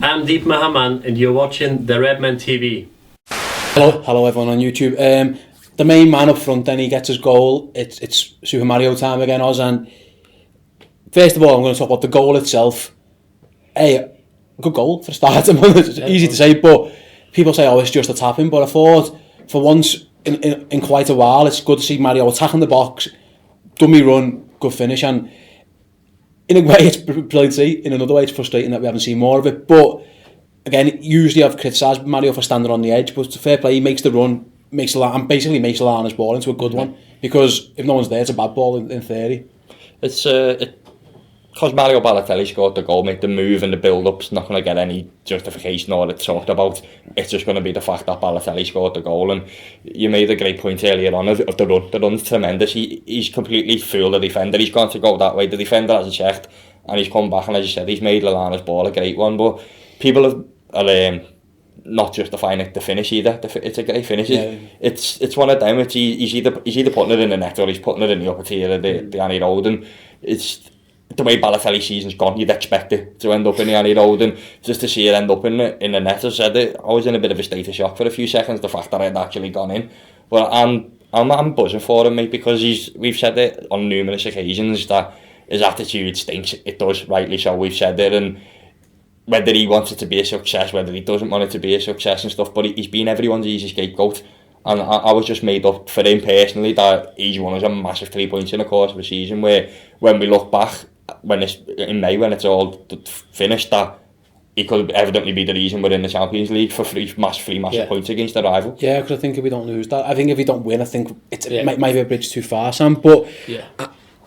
I'm Deep Mahaman and you're watching the Redmen TV. Hello everyone on YouTube. The main man up front then, he gets his goal. It's Super Mario time again, Oz, and first of all I'm going to talk about the goal itself. Hey, good goal for a start. It's easy to say, but people say, oh, it's just a tap-in, but I thought for once in quite a while it's good to see Mario attacking the box, dummy run, good finish, and in a way it's brilliant to see. In another way it's frustrating that we haven't seen more of it, but again, usually I've criticised Mario for standing on the edge, but to fair play, he makes the run, and basically makes Lallana's ball into a good one, because if no one's there, it's a bad ball in theory. It's because Mario Balotelli scored the goal, made the move and the build-up's not going to get any justification or it's talked about. It's just going to be the fact that Balotelli scored the goal, and you made a great point earlier on of the run. The run's tremendous. He's completely fooled the defender. He's gone to go that way. The defender hasn't checked, and he's come back, and as you said, he's made Lallana's ball a great one, but people are not justifying it to finish either. It's a great finish. Yeah. It's one of them. He's either putting it in the net or he's putting it in the upper tier of the Annie Road, and it's the way Balotelli's season's gone. You'd expect it to end up in the Annie Road, and just to see it end up in the net, as I said, I was in a bit of a state of shock for a few seconds, the fact that it had actually gone in. But I'm buzzing for him, mate, because we've said it on numerous occasions that his attitude stinks. It does, rightly so. We've said it, and whether he wants it to be a success, whether he doesn't want it to be a success and stuff, but he's been everyone's easy scapegoat, and I was just made up for him personally that he's won us a massive 3 points in the course of a season, where when we look back when it's in May, when it's all finished, that he could evidently be the reason we're in the Champions League for three massive points against the rival. Yeah, because I think if we don't lose that, I think if we don't win, I think it might be a bridge too far, Sam. But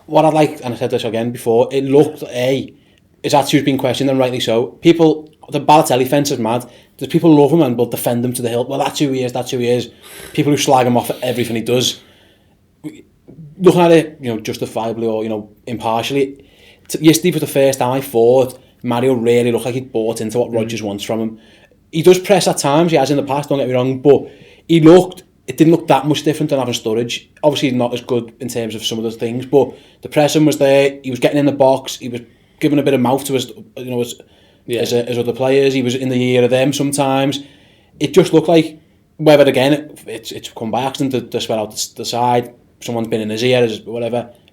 what I like, and I said this again before, it looked his attitude's been questioned, and rightly so. The Balotelli fence is mad. There's people who love him and will defend him to the hilt. Well, that's who he is. People who slag him off for everything he does. Looking at it, justifiably or, impartially, yesterday was the first time I thought Mario really looked like he'd bought into what Rodgers wants from him. He does press at times, he has in the past, don't get me wrong, but it didn't look that much different than having Sturridge. Obviously not as good in terms of some of the things, but the pressing was there, he was getting in the box, he was giving a bit of mouth to his other players, he was in the ear of them sometimes. It just looked like, whether again, it's come by accident to swear out the side, someone's been in his ear, his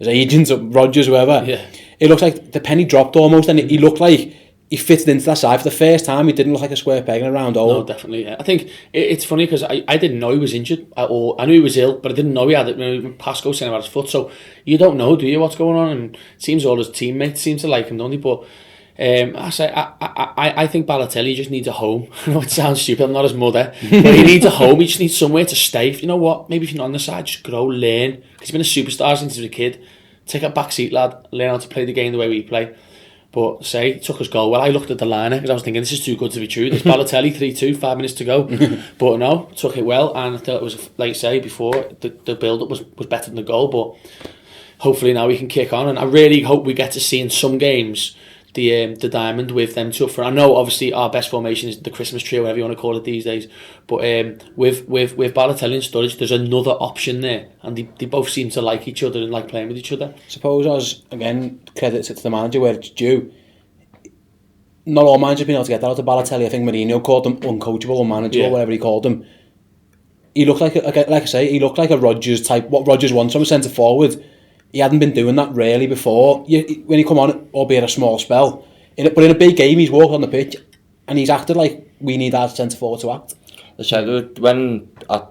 agent, Rodgers, whoever. Yeah. It looks like the penny dropped almost, and he looked like he fitted into that side for the first time. He didn't look like a square peg in a round hole. No, definitely. Yeah. I think it's funny because I didn't know he was injured, or I knew he was ill, but I didn't know he had it. Pascoe saying about his foot, so you don't know, do you, what's going on? And it seems all his teammates seem to like him, don't they? But I think Balotelli just needs a home. I know it sounds stupid, I'm not his mother, but he needs a home. He just needs somewhere to stay. You know what? Maybe if you're not on the side, just grow, learn. Because he's been a superstar since he was a kid. Take a back seat, lad. Learn how to play the game the way we play. But he took his goal. Well, I looked at the liner because I was thinking, this is too good to be true. This Balotelli 3-2, 5 minutes to go. But no, took it well, and I thought it was, like you say before, the build-up was better than the goal. But hopefully now we can kick on, and I really hope we get to see in some games the diamond with them two up front. I know obviously our best formation is the Christmas tree, or whatever you want to call it these days, but with Balotelli and Sturridge, there's another option there, and they both seem to like each other and like playing with each other. Suppose as again credits it to the manager where it's due. Not all managers have been able to get that out of Balotelli. I think Mourinho called him uncoachable, unmanageable, whatever he called him. He looked like he looked like a Rodgers type, what Rodgers wants from a centre forward. He hadn't been doing that really before. When he come on, albeit a small spell, but in a big game, he's walked on the pitch and he's acted like we need our centre forward to act. I said when I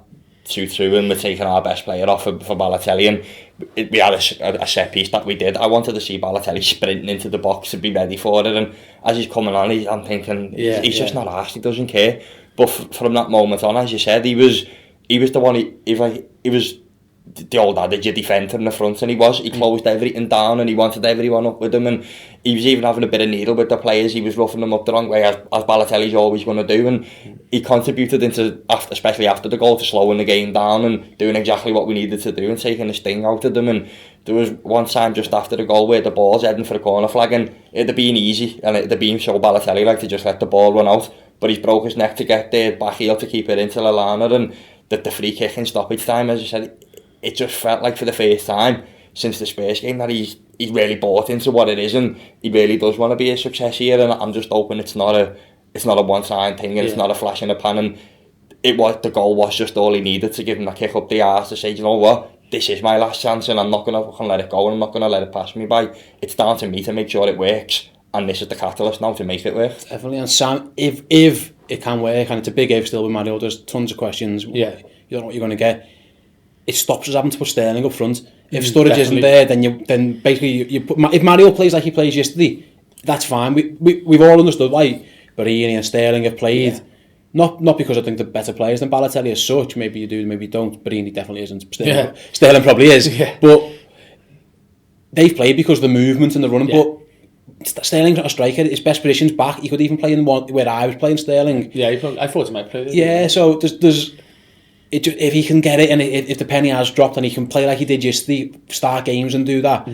shoot through and we're taking our best player off for Balotelli, and we had a set piece that we did. I wanted to see Balotelli sprinting into the box to be ready for it, and as he's coming on, I'm thinking he's just not arsed. He doesn't care. But from that moment on, as you said, he was the one. He was the old adage, you defend in the front, and he closed everything down, and he wanted everyone up with him, and he was even having a bit of needle with the players. He was roughing them up the wrong way, as Balotelli's always going to do, and he contributed especially after the goal, to slowing the game down and doing exactly what we needed to do and taking the sting out of them. And there was one time just after the goal where the ball's heading for a corner flag, and it'd have been easy, and it'd have been so Balotelli like to just let the ball run out, but he's broke his neck to get there, back heel to keep it into Lallana, and the free kick in stoppage time, as I said, it just felt like for the first time since the Spurs game that he's really bought into what it is, and he really does want to be a success here. And I'm just hoping it's not it's not a one-time thing, and it's not a flash in the pan, and the goal was just all he needed to give him that kick up the arse to say, you know what, this is my last chance, and I'm not going to let it go, and I'm not going to let it pass me by. It's down to me to make sure it works, and this is the catalyst now to make it work. Definitely, and Sam, if it can work, and it's a big if still with Mario, there's tons of questions. You don't know what you're going to get. It stops us having to put Sterling up front. If Sturridge isn't there, then basically you put, if Mario plays like he plays yesterday, that's fine. We've all understood why Barini and Sterling have played. Yeah. Not because I think they're better players than Balotelli as such. Maybe you do, maybe you don't. Barini definitely isn't. Sterling probably is. Yeah. But they've played because of the movement and the running. Yeah. But Sterling's not a striker. His best position's back. He could even play in the one where I was playing Sterling. Yeah, I thought he might play. Yeah, so there's if he can get it, and if the penny has dropped and he can play like he did yesterday, start games and do that,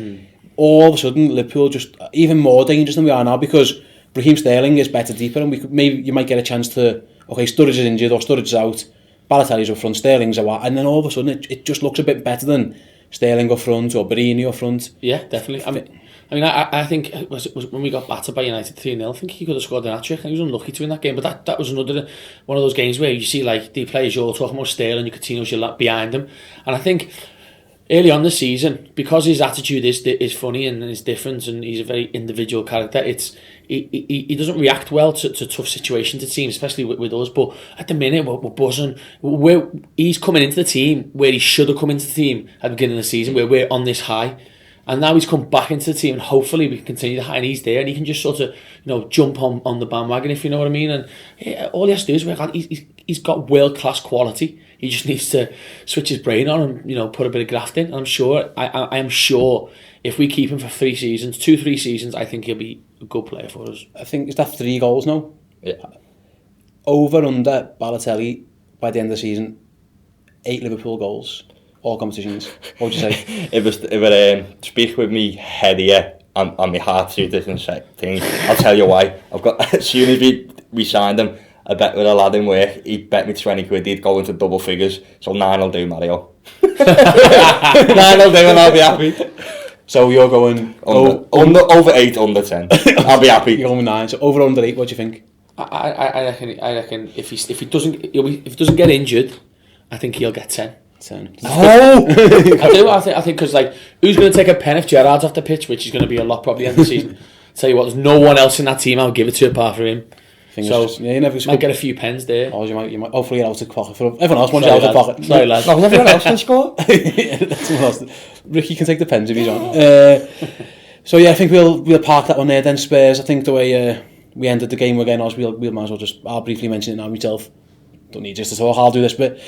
all of a sudden Liverpool just even more dangerous than we are now, because Raheem Sterling is better deeper, and maybe you might get a chance to, okay, Sturridge is injured or Sturridge is out, Balotelli's up front, Sterling's out, and then all of a sudden it just looks a bit better than Sterling up front or Barini up front. Yeah, definitely. I think was when we got battered by United 3-0, I think he could have scored an hat-trick, and he was unlucky to win that game. But that was another one of those games where you see like the players you're talking about, Sterling, Coutinho's you're behind him, and I think early on the season, because his attitude is funny and is different, and he's a very individual character, he doesn't react well to tough situations, it seems, especially with us. But at the minute we're buzzing. He's coming into the team where he should have come into the team at the beginning of the season, where we're on this high. And now he's come back into the team, and hopefully we can continue the high, and he's there, and he can just sort of, jump on the bandwagon, if you know what I mean. And all he has to do is work out. He's got world-class quality. He just needs to switch his brain on and, put a bit of graft in. And I'm sure, I am sure, if we keep him for 3 seasons, I think he'll be a good player for us. I think, is that 3 goals now? Yeah. Over, under, Balotelli, by the end of the season, 8 Liverpool goals. All competitions. What would you say? It would speak with me headier and my heart to a different thing. I'll tell you why. I've got, as soon as we signed him, I bet with a lad in work, he bet me 20 quid, he'd go into double figures. So 9 will do, Mario. 9 will do, and I'll be happy. So you're going over 8, under 10. I'll be happy. You're going 9. So over under 8. What do you think? I reckon if he doesn't get injured, I think he'll get 10. No! I think because who's going to take a pen if Gerrard's off the pitch, which is going to be a lot probably at the end of the season. Tell you what, there's no one else in that team I'll give it to apart from him. You might get a few pens there. Or you might hopefully get out of pocket for everyone else wants you out of pocket. Sorry, lads. No, everyone else can score. Ricky can take the pens if he's on. So yeah, I think we'll park that one there. Then Spurs, I think the way we ended the game again, we'll might as well I'll briefly mention it now myself. Don't need just to talk, I'll do this bit.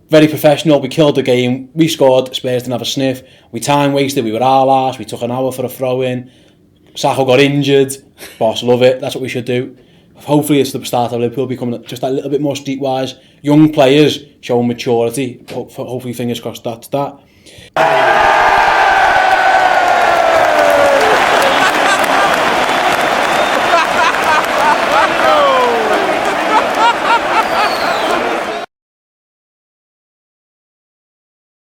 Very professional, we killed the game, we scored, Spurs didn't have a sniff, we time wasted, we were our last, we took an hour for a throw in, Sacco got injured, boss love it, that's what we should do. Hopefully it's the start of Liverpool becoming just a little bit more streetwise, young players showing maturity, hopefully fingers crossed that's that.